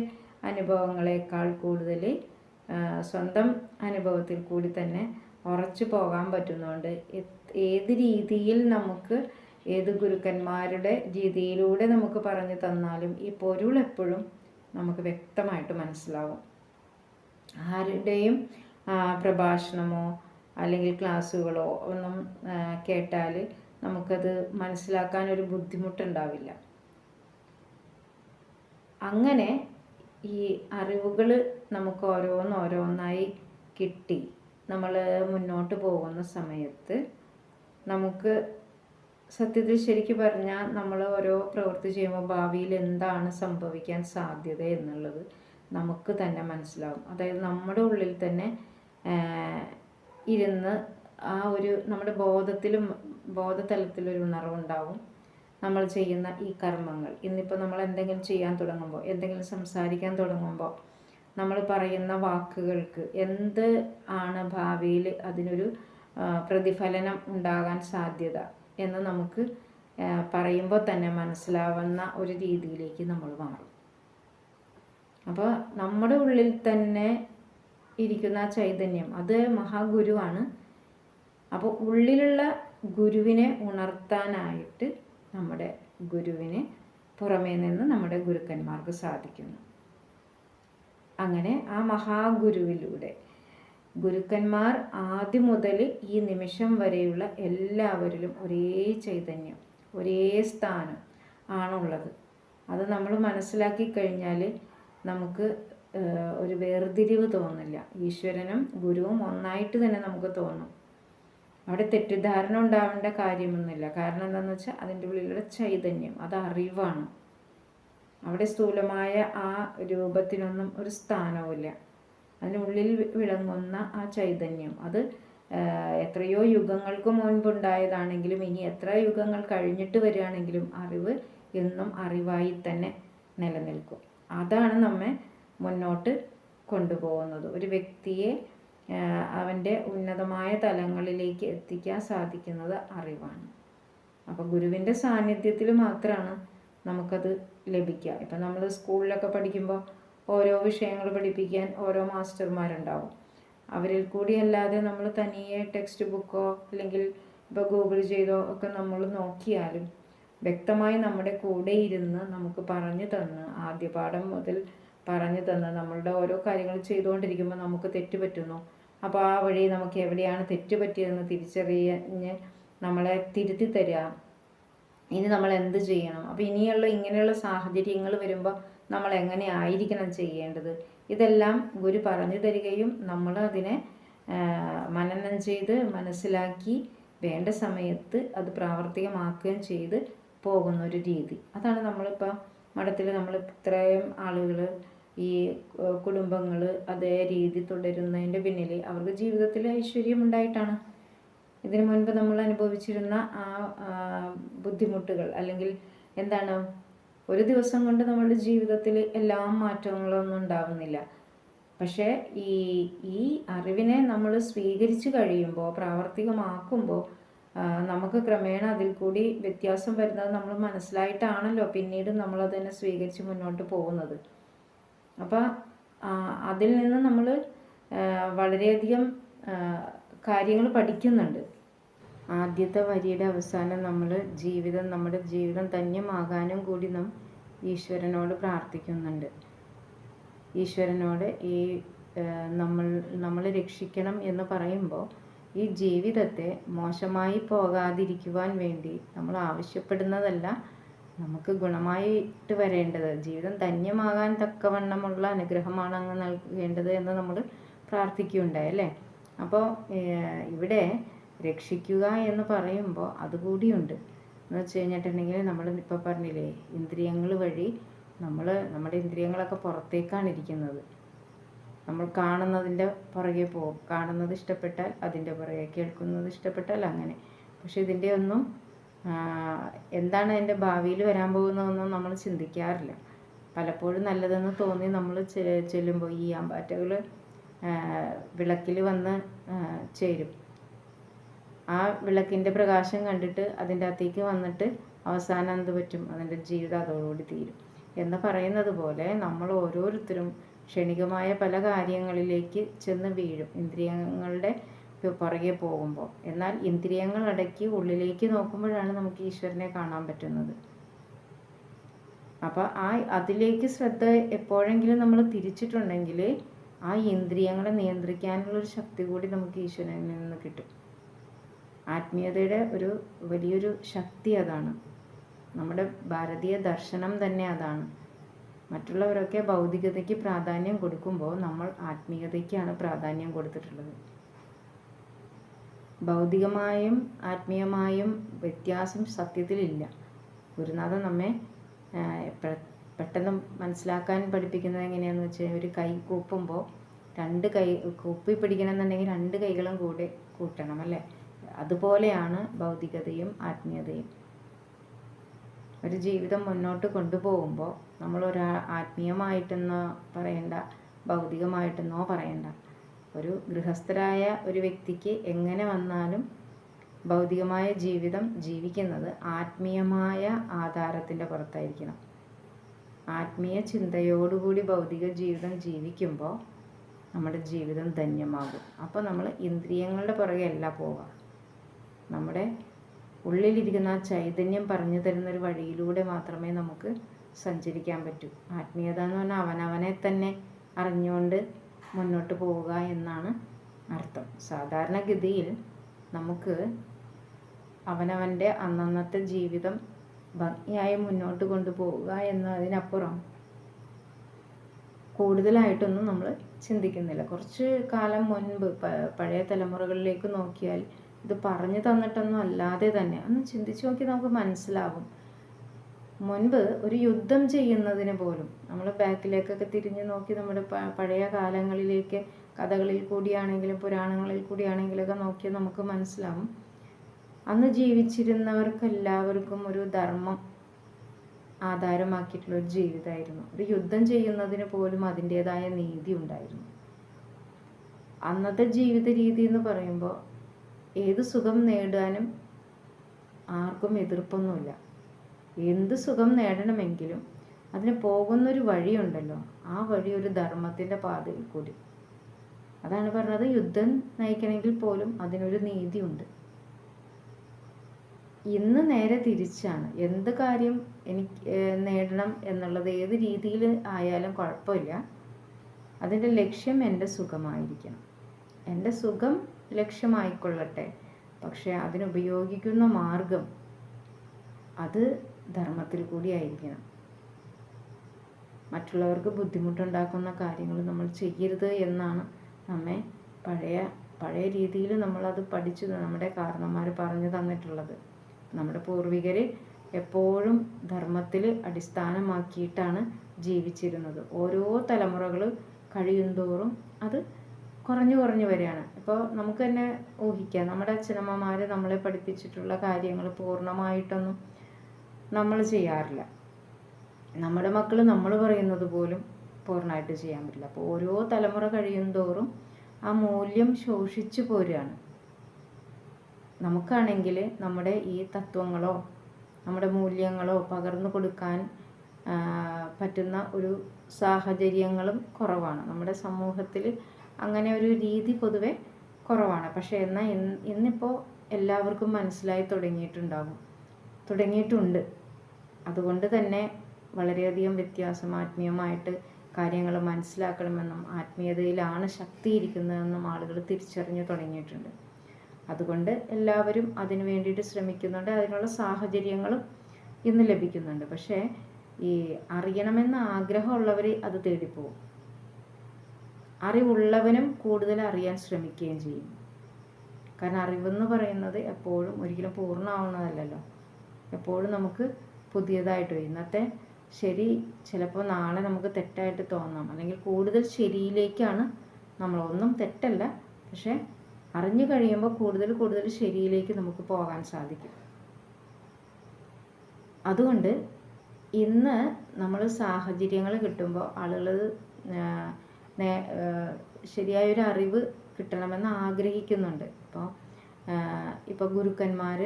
അനുഭവങ്ങളെക്കാൾ കൂടുതൽ സ്വന്തം അനുഭവത്തിൽ കൂടി തന്നെ ഉറച്ചു പോകാൻ പറ്റുന്നതുകൊണ്ട് ഏത് രീതിയിൽ നമുക്ക് ഏത് ഗുരുക്കന്മാരുടെ രീതിയിലൂടെ നമുക്ക് പറഞ്ഞു തന്നാലും ഈ പൊരുൾ എപ്പോഴും നമുക്ക് വ്യക്തമായിട്ട് മനസ്സിലാവും. ആരുടെയും പ്രഭാഷണമോ അല്ലെങ്കിൽ ക്ലാസ്സുകളോ ഒന്നും കേട്ടാൽ നമുക്കത് മനസ്സിലാക്കാൻ ഒരു ബുദ്ധിമുട്ടുണ്ടാവില്ല. അങ്ങനെ ഈ അറിവുകൾ നമുക്ക് ഓരോന്നോരോന്നായി കിട്ടി നമ്മൾ മുന്നോട്ട് പോകുന്ന സമയത്ത് നമുക്ക് സത്യത്തിൽ ശരിക്കും പറഞ്ഞാൽ നമ്മൾ ഓരോ പ്രവൃത്തി ചെയ്യുമ്പോൾ ഭാവിയിൽ എന്താണ് സംഭവിക്കാൻ സാധ്യത എന്നുള്ളത് നമുക്ക് തന്നെ മനസ്സിലാവും. അതായത് നമ്മുടെ ഉള്ളിൽ തന്നെ ഇരുന്ന് ആ ഒരു നമ്മുടെ ബോധതലത്തിലൊരു ഉണർവുണ്ടാവും. നമ്മൾ ചെയ്യുന്ന ഈ കർമ്മങ്ങൾ, ഇന്നിപ്പോൾ നമ്മൾ എന്തെങ്കിലും ചെയ്യാൻ തുടങ്ങുമ്പോൾ, എന്തെങ്കിലും സംസാരിക്കാൻ തുടങ്ങുമ്പോൾ നമ്മൾ പറയുന്ന വാക്കുകൾക്ക് എന്ത് ആണ് ഭാവിയിൽ അതിനൊരു പ്രതിഫലനം ഉണ്ടാകാൻ സാധ്യത എന്ന് നമുക്ക് പറയുമ്പോൾ തന്നെ മനസ്സിലാവുന്ന ഒരു രീതിയിലേക്ക് നമ്മൾ മാറും. അപ്പോൾ നമ്മുടെ ഉള്ളിൽ തന്നെ ഇരിക്കുന്ന ചൈതന്യം അത് മഹാഗുരുവാണ്. അപ്പോൾ ഉള്ളിലുള്ള ഗുരുവിനെ ഉണർത്താനായിട്ട് നമ്മുടെ ഗുരുവിന് പുറമേ നിന്ന് നമ്മുടെ ഗുരുക്കന്മാർക്ക് സാധിക്കുന്നു. അങ്ങനെ ആ മഹാഗുരുവിലൂടെ ഗുരുക്കന്മാർ ആദ്യം മുതൽ ഈ നിമിഷം വരെയുള്ള എല്ലാവരിലും ഒരേ ചൈതന്യം, ഒരേ സ്ഥാനം ആണുള്ളത്. അത് നമ്മൾ മനസ്സിലാക്കി കഴിഞ്ഞാൽ നമുക്ക് ഒരു വേർതിരിവ് തോന്നില്ല. ഈശ്വരനും ഗുരുവും ഒന്നായിട്ട് തന്നെ നമുക്ക് തോന്നും. അവിടെ തെറ്റിദ്ധാരണ ഉണ്ടാവേണ്ട കാര്യമൊന്നുമില്ല. കാരണം എന്താണെന്ന് വെച്ചാൽ അതിൻ്റെ ഉള്ളിലുള്ള ചൈതന്യം, അത് അറിവാണ്. അവിടെ സ്ഥൂലമായ ആ രൂപത്തിനൊന്നും ഒരു സ്ഥാനവുമില്ല. അതിനുള്ളിൽ വിളങ്ങുന്ന ആ ചൈതന്യം, അത് എത്രയോ യുഗങ്ങൾക്ക് മുൻപുണ്ടായതാണെങ്കിലും ഇനി എത്ര യുഗങ്ങൾ കഴിഞ്ഞിട്ട് വരികയാണെങ്കിലും അറിവ് എന്നും അറിവായി തന്നെ നിലനിൽക്കും. അതാണ് നമ്മെ മുന്നോട്ട് കൊണ്ടുപോകുന്നത്. ഒരു വ്യക്തിയെ അവൻ്റെ ഉന്നതമായ തലങ്ങളിലേക്ക് എത്തിക്കാൻ സാധിക്കുന്നത് അറിവാണ്. അപ്പോൾ ഗുരുവിൻ്റെ സാന്നിധ്യത്തിൽ മാത്രമാണ് നമുക്കത് ലഭിക്കുക. ഇപ്പം നമ്മൾ സ്കൂളിലൊക്കെ പഠിക്കുമ്പോൾ ഓരോ വിഷയങ്ങൾ പഠിപ്പിക്കാൻ ഓരോ മാസ്റ്റർമാരുണ്ടാവും. അവരിൽ കൂടി അല്ലാതെ നമ്മൾ തനിയെ ടെക്സ്റ്റ് ബുക്കോ അല്ലെങ്കിൽ ഇപ്പോൾ ഗൂഗിൾ ചെയ്തോ ഒക്കെ നമ്മൾ നോക്കിയാലും വ്യക്തമായി നമ്മുടെ കൂടെ ഇരുന്ന് നമുക്ക് പറഞ്ഞു തന്ന്, ആദ്യ പാഠം മുതൽ പറഞ്ഞു തന്ന് നമ്മളുടെ ഓരോ കാര്യങ്ങൾ ചെയ്തുകൊണ്ടിരിക്കുമ്പോൾ നമുക്ക് തെറ്റ് പറ്റുന്നു. അപ്പോൾ ആ വഴി നമുക്ക് എവിടെയാണ് തെറ്റ് പറ്റിയതെന്ന് തിരിച്ചറിഞ്ഞ് നമ്മളെ തിരുത്തി തരിക. ഇനി നമ്മൾ എന്ത് ചെയ്യണം, അപ്പോൾ ഇനിയുള്ള ഇങ്ങനെയുള്ള സാഹചര്യങ്ങൾ വരുമ്പോൾ നമ്മൾ എങ്ങനെ ആയിരിക്കണം ചെയ്യേണ്ടത്, ഇതെല്ലാം ഗുരു പറഞ്ഞു തരികയും നമ്മൾ അതിനെ മനനം ചെയ്ത് മനസ്സിലാക്കി വേണ്ട സമയത്ത് അത് പ്രാവർത്തികമാക്കുകയും ചെയ്ത് പോകുന്നൊരു രീതി. അതാണ് നമ്മളിപ്പോൾ മഠത്തിൽ നമ്മൾ ഇത്രയും ആളുകൾ ഈ കുടുംബങ്ങൾ അതേ രീതി തുടരുന്നതിൻ്റെ പിന്നിൽ അവർക്ക് ജീവിതത്തിൽ ഐശ്വര്യം ഉണ്ടായിട്ടാണ്. ഇതിനു മുൻപ് നമ്മൾ അനുഭവിച്ചിരുന്ന ആ ബുദ്ധിമുട്ടുകൾ അല്ലെങ്കിൽ എന്താണ്, ഒരു ദിവസം കൊണ്ട് നമ്മളുടെ ജീവിതത്തിൽ എല്ലാ മാറ്റങ്ങളൊന്നും ഉണ്ടാവുന്നില്ല. പക്ഷേ ഈ അറിവിനെ നമ്മൾ സ്വീകരിച്ചു കഴിയുമ്പോൾ, പ്രാവർത്തികമാക്കുമ്പോൾ നമുക്ക് ക്രമേണ അതിൽ കൂടി വ്യത്യാസം വരുന്നത് നമ്മൾ മനസ്സിലായിട്ടാണല്ലോ പിന്നീട് നമ്മളതിനെ സ്വീകരിച്ച് മുന്നോട്ട് പോകുന്നത്. അപ്പോൾ അതിൽ നിന്ന് നമ്മൾ വളരെയധികം കാര്യങ്ങൾ പഠിക്കുന്നുണ്ട്. ആദ്യത്തെ വരിയുടെ അവസാനം നമ്മൾ നമ്മുടെ ജീവിതം ധന്യമാകാനും കൂടി നാം ഈശ്വരനോട് പ്രാർത്ഥിക്കുന്നുണ്ട്. ഈശ്വരനോട് ഈ നമ്മൾ രക്ഷിക്കണം എന്ന് പറയുമ്പോൾ ഈ ജീവിതത്തെ മോശമായി പോകാതിരിക്കുവാൻ വേണ്ടി നമ്മൾ ആവശ്യപ്പെടുന്നതല്ല, നമുക്ക് ഗുണമായിട്ട് വരേണ്ടത്, ജീവിതം ധന്യമാകാൻ തക്കവണ്ണമുള്ള അനുഗ്രഹമാണ് അങ്ങ് നൽകേണ്ടത് എന്ന് നമ്മൾ പ്രാർത്ഥിക്കുകയുണ്ടായി അല്ലേ. അപ്പോൾ ഇവിടെ രക്ഷിക്കുക എന്ന് പറയുമ്പോൾ അതുകൂടിയുണ്ട്. എന്ന് വെച്ച് കഴിഞ്ഞിട്ടുണ്ടെങ്കിൽ നമ്മൾ ഇപ്പോൾ പറഞ്ഞില്ലേ, ഇന്ദ്രിയങ്ങൾ വഴി നമ്മുടെ ഇന്ദ്രിയങ്ങളൊക്കെ പുറത്തേക്കാണ് ഇരിക്കുന്നത്. നമ്മൾ കാണുന്നതിൻ്റെ പുറകെ പോകും, കാണുന്നത് ഇഷ്ടപ്പെട്ടാൽ അതിൻ്റെ പുറകെ, കേൾക്കുന്നത് ഇഷ്ടപ്പെട്ടാൽ അങ്ങനെ. പക്ഷെ ഇതിൻ്റെ ഒന്നും എന്താണ് അതിൻ്റെ ഭാവിയിൽ വരാൻ പോകുന്നതെന്നും നമ്മൾ ചിന്തിക്കാറില്ല. പലപ്പോഴും നല്ലതെന്ന് തോന്നി നമ്മൾ ചെല്ലുമ്പോൾ ഈ ആമ്പാറ്റകൾ വിളക്കിൽ വന്ന് ചേരും. ആ വിളക്കിൻ്റെ പ്രകാശം കണ്ടിട്ട് അതിൻ്റെ അകത്തേക്ക് വന്നിട്ട് അവസാനം എന്ത് പറ്റും, അതിൻ്റെ ജീവിതം അതോടുകൂടി തീരും എന്ന് പറയുന്നത് പോലെ നമ്മൾ ഓരോരുത്തരും ക്ഷണികമായ പല കാര്യങ്ങളിലേക്ക് ചെന്ന് വീഴും ഇന്ദ്രിയങ്ങളുടെ പുറകെ പോകുമ്പോൾ. എന്നാൽ ഇന്ദ്രിയങ്ങൾ അടക്കി ഉള്ളിലേക്ക് നോക്കുമ്പോഴാണ് നമുക്ക് ഈശ്വരനെ കാണാൻ പറ്റുന്നത്. അപ്പോൾ അതിലേക്ക് ശ്രദ്ധ എപ്പോഴെങ്കിലും നമ്മൾ തിരിച്ചിട്ടുണ്ടെങ്കിൽ ആ ഇന്ദ്രിയങ്ങളെ നിയന്ത്രിക്കാനുള്ളൊരു ശക്തി കൂടി നമുക്ക് ഈശ്വരനിൽ നിന്ന് കിട്ടും. ആത്മീയതയുടെ ഒരു വലിയൊരു ശക്തി അതാണ്. നമ്മുടെ ഭാരതീയ ദർശനം തന്നെ അതാണ്. മറ്റുള്ളവരൊക്കെ ഭൗതികതയ്ക്ക് പ്രാധാന്യം കൊടുക്കുമ്പോൾ നമ്മൾ ആത്മീയതയ്ക്കാണ് പ്രാധാന്യം കൊടുത്തിട്ടുള്ളത്. ഭൗതികമായും ആത്മീയമായും വ്യത്യാസം സത്യത്തിലില്ല. ഗുരുനാഥൻ നമ്മെ പെട്ടെന്ന് മനസ്സിലാക്കാൻ പഠിപ്പിക്കുന്നത് എങ്ങനെയാണെന്ന് വെച്ചാൽ, ഒരു കൈ കൂപ്പുമ്പോൾ രണ്ട് കൈ കൂപ്പി പിടിക്കണമെന്നുണ്ടെങ്കിൽ രണ്ട് കൈകളും കൂടെ കൂട്ടണം അല്ലേ. അതുപോലെയാണ് ഭൗതികതയും ആത്മീയതയും. ഒരു ജീവിതം മുന്നോട്ട് കൊണ്ടുപോകുമ്പോൾ നമ്മൾ ആത്മീയമായിട്ടെന്നോ പറയണ്ട, ഭൗതികമായിട്ടെന്നോ പറയണ്ട. ഒരു ഗൃഹസ്ഥരായ ഒരു വ്യക്തിക്ക് എങ്ങനെ വന്നാലും ഭൗതികമായ ജീവിതം ജീവിക്കുന്നത് ആത്മീയമായ ആധാരത്തിൻ്റെ പുറത്തായിരിക്കണം. ആത്മീയ ചിന്തയോടുകൂടി ഭൗതിക ജീവിതം ജീവിക്കുമ്പോൾ നമ്മുടെ ജീവിതം ധന്യമാകും. അപ്പോൾ നമ്മൾ ഇന്ദ്രിയങ്ങളുടെ പുറകെ അല്ല പോവുക, നമ്മുടെ ഉള്ളിലിരിക്കുന്ന ആ ചൈതന്യം പറഞ്ഞു തരുന്നൊരു വഴിയിലൂടെ മാത്രമേ നമുക്ക് സഞ്ചരിക്കാൻ പറ്റൂ. ആത്മീയത എന്ന് പറഞ്ഞാൽ അവനവനെ തന്നെ അറിഞ്ഞുകൊണ്ട് മുന്നോട്ട് പോവുക എന്നാണ് അർത്ഥം. സാധാരണഗതിയിൽ നമുക്ക് അവനവൻ്റെ അന്നന്നത്തെ ജീവിതം ഭംഗിയായി മുന്നോട്ട് കൊണ്ടുപോവുക എന്നതിനപ്പുറം കൂടുതലായിട്ടൊന്നും നമ്മൾ ചിന്തിക്കുന്നില്ല. കുറച്ച് കാലം മുൻപ് പഴയ തലമുറകളിലേക്ക് നോക്കിയാൽ ഇത് പറഞ്ഞു തന്നിട്ടൊന്നും അല്ലാതെ തന്നെ ഒന്ന് ചിന്തിച്ച് നോക്കി നമുക്ക് മനസ്സിലാവും. മുൻപ് ഒരു യുദ്ധം ചെയ്യുന്നതിന് പോലും നമ്മൾ ബാക്കിലേക്കൊക്കെ തിരിഞ്ഞു നോക്കി നമ്മുടെ പഴയ കാലങ്ങളിലേക്ക് കഥകളിൽ കൂടിയാണെങ്കിലും പുരാണങ്ങളിൽ കൂടിയാണെങ്കിലൊക്കെ നോക്കിയാൽ നമുക്ക് മനസ്സിലാവും. അന്ന് ജീവിച്ചിരുന്നവർക്ക് എല്ലാവർക്കും ഒരു ധർമ്മം ആധാരമാക്കിയിട്ടുള്ള ഒരു ജീവിതമായിരുന്നു. ഒരു യുദ്ധം ചെയ്യുന്നതിന് പോലും അതിൻ്റെതായ നീതി ഉണ്ടായിരുന്നു. അന്നത്തെ ജീവിത രീതി എന്ന് പറയുമ്പോൾ ഏത് സുഖം നേടാനും ആർക്കും എതിർപ്പൊന്നുമില്ല. എന്ത് സുഖം നേടണമെങ്കിലും അതിന് പോകുന്നൊരു വഴിയുണ്ടല്ലോ, ആ വഴി ഒരു ധർമ്മത്തിൻ്റെ പാതയിൽ കൂടി. അതാണ് പറഞ്ഞത്, യുദ്ധം നയിക്കണമെങ്കിൽ പോലും അതിനൊരു നീതിയുണ്ട്. ഇന്ന് നേരെ തിരിച്ചാണ്. എന്ത് കാര്യം എനിക്ക് നേടണം എന്നുള്ളത് ഏത് രീതിയിൽ ആയാലും കുഴപ്പമില്ല, അതിൻ്റെ ലക്ഷ്യം എൻ്റെ സുഖമായിരിക്കണം. എൻ്റെ സുഖം ലക്ഷ്യമായിക്കൊള്ളട്ടെ, പക്ഷേ അതിനുപയോഗിക്കുന്ന മാർഗം അത് ധർമ്മത്തിൽ കൂടി ആയിരിക്കണം. മറ്റുള്ളവർക്ക് ബുദ്ധിമുട്ടുണ്ടാക്കുന്ന കാര്യങ്ങൾ നമ്മൾ ചെയ്യരുത് എന്നാണ് നമ്മെ പഴയ രീതിയിൽ നമ്മളത് പഠിച്ചു നമ്മുടെ കാരണന്മാർ പറഞ്ഞു തന്നിട്ടുള്ളത്. നമ്മുടെ പൂർവികർ എപ്പോഴും ധർമ്മത്തിൽ അടിസ്ഥാനമാക്കിയിട്ടാണ് ജീവിച്ചിരുന്നത്. ഓരോ തലമുറകൾ കഴിയുന്തോറും അത് കുറഞ്ഞു വരികയാണ്. ഇപ്പോൾ നമുക്ക് തന്നെ ഊഹിക്കാം, നമ്മുടെ അച്ഛനമ്മമാർ നമ്മളെ പഠിപ്പിച്ചിട്ടുള്ള കാര്യങ്ങൾ പൂർണ്ണമായിട്ടൊന്നും നമ്മൾ ചെയ്യാറില്ല. നമ്മുടെ മക്കൾ നമ്മൾ പറയുന്നത് പോലും പൂർണ്ണമായിട്ട് ചെയ്യാൻ പറ്റില്ല. അപ്പോൾ ഓരോ തലമുറ കഴിയുന്തോറും ആ മൂല്യം ശോഷിച്ചു പോരുകയാണ്. നമുക്കാണെങ്കിൽ നമ്മുടെ ഈ തത്വങ്ങളോ നമ്മുടെ മൂല്യങ്ങളോ പകർന്നു കൊടുക്കാൻ പറ്റുന്ന ഒരു സാഹചര്യങ്ങളും കുറവാണ്. നമ്മുടെ സമൂഹത്തിൽ അങ്ങനെ ഒരു രീതി പൊതുവെ കുറവാണ്. പക്ഷേ എന്നാൽ ഇന്നിപ്പോൾ എല്ലാവർക്കും മനസ്സിലായി തുടങ്ങിയിട്ടുണ്ട്. അതുകൊണ്ട് തന്നെ വളരെയധികം വ്യത്യാസം ആത്മീയമായിട്ട് കാര്യങ്ങൾ മനസ്സിലാക്കണമെന്നും ആത്മീയതയിലാണ് ശക്തി ഇരിക്കുന്നതെന്നും ആളുകൾ തിരിച്ചറിഞ്ഞു തുടങ്ങിയിട്ടുണ്ട്. അതുകൊണ്ട് എല്ലാവരും അതിനു വേണ്ടിയിട്ട് ശ്രമിക്കുന്നുണ്ട്. അതിനുള്ള സാഹചര്യങ്ങളും ഇന്ന് ലഭിക്കുന്നുണ്ട്. പക്ഷേ ഈ അറിയണമെന്ന ആഗ്രഹമുള്ളവർ അത് തേടിപ്പോവും. അറിവുള്ളവനും കൂടുതൽ അറിയാൻ ശ്രമിക്കുകയും ചെയ്യും. കാരണം അറിവെന്ന് പറയുന്നത് എപ്പോഴും ഒരിക്കലും പൂർണ്ണമാവുന്നതല്ലല്ലോ. എപ്പോഴും നമുക്ക് പുതിയതായിട്ട് ഇന്നത്തെ ശരി ചിലപ്പോൾ നാളെ നമുക്ക് തെറ്റായിട്ട് തോന്നാം, അല്ലെങ്കിൽ കൂടുതൽ ശരിയിലേക്കാണ് നമ്മളൊന്നും തെറ്റല്ല, പക്ഷേ അറിഞ്ഞു കഴിയുമ്പോൾ കൂടുതൽ ശരിയിലേക്ക് നമുക്ക് പോകാൻ സാധിക്കും. അതുകൊണ്ട് ഇന്ന് നമ്മൾ സാഹചര്യങ്ങൾ കിട്ടുമ്പോൾ ആളുകൾ ശരിയായൊരു അറിവ് കിട്ടണമെന്ന് ആഗ്രഹിക്കുന്നുണ്ട്. ഇപ്പോൾ ഗുരുക്കന്മാർ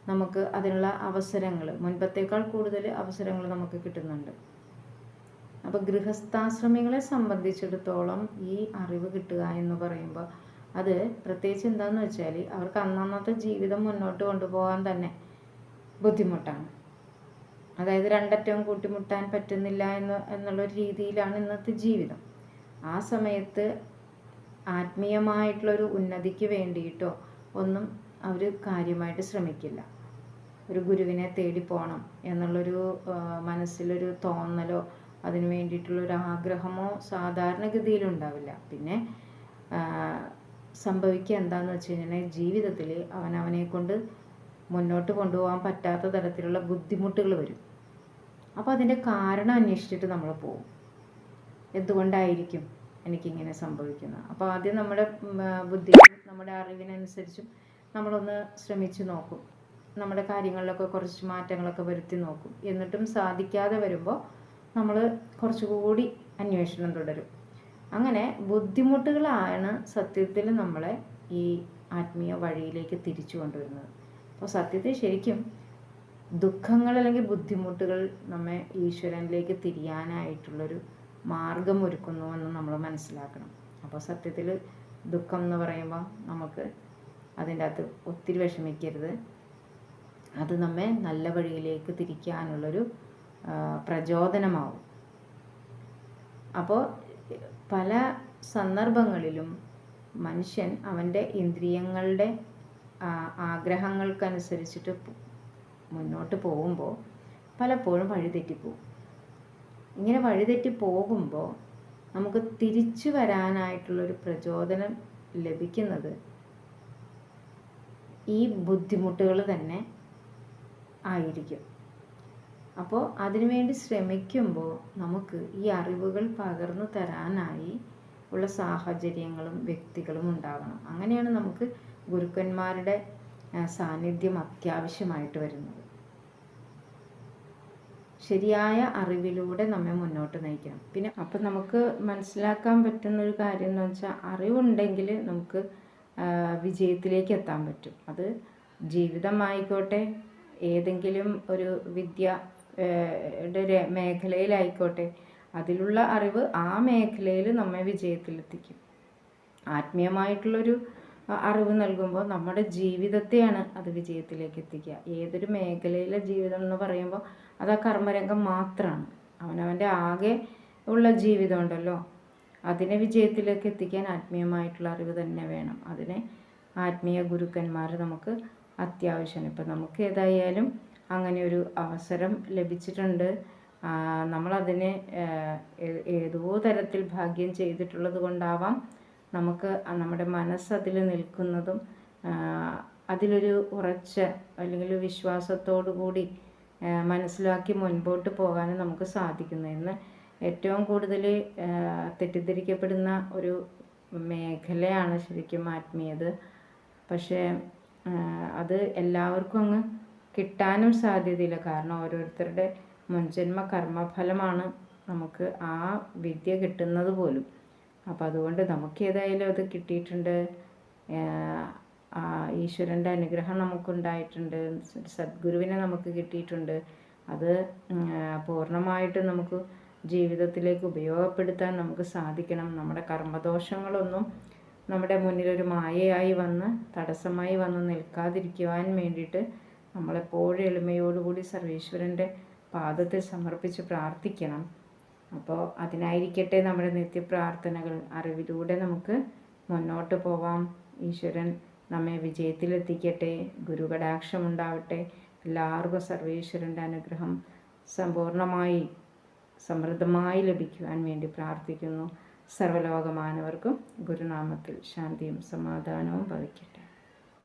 നമുക്ക് അതിനുള്ള അവസരങ്ങൾ മുൻപത്തേക്കാൾ കൂടുതൽ അവസരങ്ങൾ നമുക്ക് കിട്ടുന്നുണ്ട്. അപ്പോൾ ഗൃഹസ്ഥാശ്രമികളെ സംബന്ധിച്ചിടത്തോളം ഈ അറിവ് കിട്ടുക എന്ന് പറയുമ്പോൾ അത് പ്രത്യേകിച്ച് എന്താണെന്ന് വെച്ചാൽ അവർക്ക് അന്നന്നത്തെ ജീവിതം മുന്നോട്ട് കൊണ്ടുപോകാൻ തന്നെ ബുദ്ധിമുട്ടാണ്. അതായത് രണ്ടറ്റവും കൂട്ടിമുട്ടാൻ പറ്റുന്നില്ല എന്നുള്ളൊരു രീതിയിലാണ് ഇന്നത്തെ ജീവിതം. ആ സമയത്ത് ആത്മീയമായിട്ടുള്ളൊരു ഉന്നതിക്ക് വേണ്ടിയിട്ടോ ഒന്നും അവർ കാര്യമായിട്ട് ശ്രമിക്കില്ല. ഒരു ഗുരുവിനെ തേടി പോകണം എന്നുള്ളൊരു മനസ്സിലൊരു തോന്നലോ അതിന് വേണ്ടിയിട്ടുള്ളൊരു ആഗ്രഹമോ സാധാരണഗതിയിലുണ്ടാവില്ല. പിന്നെ സംഭവിക്കുക എന്താണെന്ന് വെച്ച് കഴിഞ്ഞാൽ ജീവിതത്തിൽ അവനെ കൊണ്ട് മുന്നോട്ട് കൊണ്ടുപോകാൻ പറ്റാത്ത തരത്തിലുള്ള ബുദ്ധിമുട്ടുകൾ വരും. അപ്പോൾ അതിൻ്റെ കാരണം അന്വേഷിച്ചിട്ട് നമ്മൾ പോകും. എന്തുകൊണ്ടായിരിക്കും എനിക്കിങ്ങനെ സംഭവിക്കുന്നത്? അപ്പോൾ ആദ്യം നമ്മുടെ ബുദ്ധിക്കും നമ്മുടെ അറിവിനനുസരിച്ചും നമ്മളൊന്ന് ശ്രമിച്ചു നോക്കും. നമ്മുടെ കാര്യങ്ങളിലൊക്കെ കുറച്ച് മാറ്റങ്ങളൊക്കെ വരുത്തി നോക്കും. എന്നിട്ടും സാധിക്കാതെ വരുമ്പോൾ നമ്മൾ കുറച്ചുകൂടി അന്വേഷണം തുടരും. അങ്ങനെ ബുദ്ധിമുട്ടുകളാണ് സത്യത്തിൽ നമ്മളെ ഈ ആത്മീയ വഴിയിലേക്ക് തിരിച്ചു കൊണ്ടുവരുന്നത്. അപ്പോൾ സത്യത്തിൽ ശരിക്കും ദുഃഖങ്ങൾ അല്ലെങ്കിൽ ബുദ്ധിമുട്ടുകൾ നമ്മെ ഈശ്വരനിലേക്ക് തിരിയാനായിട്ടുള്ളൊരു മാർഗം ഒരുക്കുന്നുവെന്ന് നമ്മൾ മനസ്സിലാക്കണം. അപ്പോൾ സത്യത്തിൽ ദുഃഖം എന്ന് പറയുമ്പോൾ നമുക്ക് അതിൻ്റെ അകത്ത് ഒത്തിരി വിഷമിക്കരുത്. അത് നമ്മെ നല്ല വഴിയിലേക്ക് തിരിക്കാനുള്ളൊരു പ്രചോദനമാവും. അപ്പോൾ പല സന്ദർഭങ്ങളിലും മനുഷ്യൻ അവൻ്റെ ഇന്ദ്രിയങ്ങളുടെ ആഗ്രഹങ്ങൾക്കനുസരിച്ചിട്ട് മുന്നോട്ട് പോകുമ്പോൾ പലപ്പോഴും വഴിതെറ്റിപ്പോകും. ഇങ്ങനെ വഴിതെറ്റി പോകുമ്പോൾ നമുക്ക് തിരിച്ചു വരാനായിട്ടുള്ളൊരു പ്രചോദനം ലഭിക്കുന്നത് ഈ ബുദ്ധിമുട്ടുകൾ തന്നെ ആയിരിക്കും. അപ്പോൾ അതിനുവേണ്ടി ശ്രമിക്കുമ്പോൾ നമുക്ക് ഈ അറിവുകൾ പകർന്നു തരാനായി ഉള്ള സാഹചര്യങ്ങളും വ്യക്തികളും ഉണ്ടാകണം. അങ്ങനെയാണ് നമുക്ക് ഗുരുക്കന്മാരുടെ സാന്നിധ്യം അത്യാവശ്യമായിട്ട് വരുന്നത്. ശരിയായ അറിവിലൂടെ നമ്മെ മുന്നോട്ട് നയിക്കണം. പിന്നെ അപ്പം നമുക്ക് മനസ്സിലാക്കാൻ പറ്റുന്നൊരു കാര്യം എന്ന് വെച്ചാൽ, അറിവുണ്ടെങ്കിൽ നമുക്ക് വിജയത്തിലേക്ക് എത്താൻ പറ്റും. അത് ജീവിതമായിക്കോട്ടെ, ഏതെങ്കിലും ഒരു മേഖലയിലായിക്കോട്ടെ, അതിലുള്ള അറിവ് ആ മേഖലയിൽ നമ്മെ വിജയത്തിലെത്തിക്കും. ആത്മീയമായിട്ടുള്ളൊരു അറിവ് നൽകുമ്പോൾ നമ്മുടെ ജീവിതത്തെയാണ് അത് വിജയത്തിലേക്ക് എത്തിക്കുക. ഏതൊരു മേഖലയിലെ ജീവിതം എന്ന് പറയുമ്പോൾ അത് ആ കർമ്മരംഗം മാത്രമാണ്. അവനവൻ്റെ ആകെ ഉള്ള ജീവിതം ഉണ്ടല്ലോ, അതിനെ വിജയത്തിലേക്ക് എത്തിക്കാൻ ആത്മീയമായിട്ടുള്ള അറിവ് തന്നെ വേണം. അതിനെ ആത്മീയ ഗുരുക്കന്മാർ നമുക്ക് അത്യാവശ്യമാണ്. ഇപ്പം നമുക്ക് ഏതായാലും അങ്ങനെ ഒരു അവസരം ലഭിച്ചിട്ടുണ്ട്. നമ്മളതിനെ ഏതോ തരത്തിൽ ഭാഗ്യം ചെയ്തിട്ടുള്ളത് കൊണ്ടാവാം നമുക്ക് നമ്മുടെ മനസ്സതിൽ നിൽക്കുന്നതും അതിലൊരു ഉറച്ച അല്ലെങ്കിൽ വിശ്വാസത്തോടു കൂടി മനസ്സിലാക്കി മുൻപോട്ട് പോകാനും നമുക്ക് സാധിക്കുന്നു. ഇന്ന് ഏറ്റവും കൂടുതൽ തെറ്റിദ്ധരിക്കപ്പെടുന്ന ഒരു മേഖലയാണ് ശരിക്കും ആത്മീയത. പക്ഷേ അത് എല്ലാവർക്കും അങ്ങ് കിട്ടാനും സാധ്യതയില്ല. കാരണം ഓരോരുത്തരുടെ മുൻജന്മ കർമ്മഫലമാണ് നമുക്ക് ആ വിദ്യ കിട്ടുന്നത് പോലും. അപ്പോൾ അതുകൊണ്ട് നമുക്ക് ഏതായാലും അത് കിട്ടിയിട്ടുണ്ട്. ഈശ്വരൻ്റെ അനുഗ്രഹം നമുക്കുണ്ടായിട്ടുണ്ട്. സദ്ഗുരുവിനെ നമുക്ക് കിട്ടിയിട്ടുണ്ട്. അത് പൂർണ്ണമായിട്ട് നമുക്ക് ജീവിതത്തിലേക്ക് ഉപയോഗപ്പെടുത്താൻ നമുക്ക് സാധിക്കണം. നമ്മുടെ കർമ്മദോഷങ്ങളൊന്നും നമ്മുടെ മുന്നിലൊരു മായയായി വന്ന് തടസ്സമായി വന്ന് നിൽക്കാതിരിക്കുവാൻ വേണ്ടിയിട്ട് നമ്മളെപ്പോഴും എളിമയോടുകൂടി സർവേശ്വരൻ്റെ പാദത്തിൽ സമർപ്പിച്ച് പ്രാർത്ഥിക്കണം. അപ്പോൾ അതിനായിരിക്കട്ടെ നമ്മുടെ നിത്യപ്രാർത്ഥനകൾ. അറിവിലൂടെ നമുക്ക് മുന്നോട്ട് പോവാം. ഈശ്വരൻ നമ്മെ വിജയത്തിലെത്തിക്കട്ടെ. ഗുരുകടാക്ഷമുണ്ടാവട്ടെ. എല്ലാവർക്കും സർവേശ്വരൻ്റെ അനുഗ്രഹം സമ്പൂർണ്ണമായി സമൃദ്ധമായി ലഭിക്കുവാൻ വേണ്ടി പ്രാർത്ഥിക്കുന്നു. സർവ്വലോകമാനവർക്കും ഗുരുനാമത്തിൽ ശാന്തിയും സമാധാനവും ഭവിക്കട്ടെ.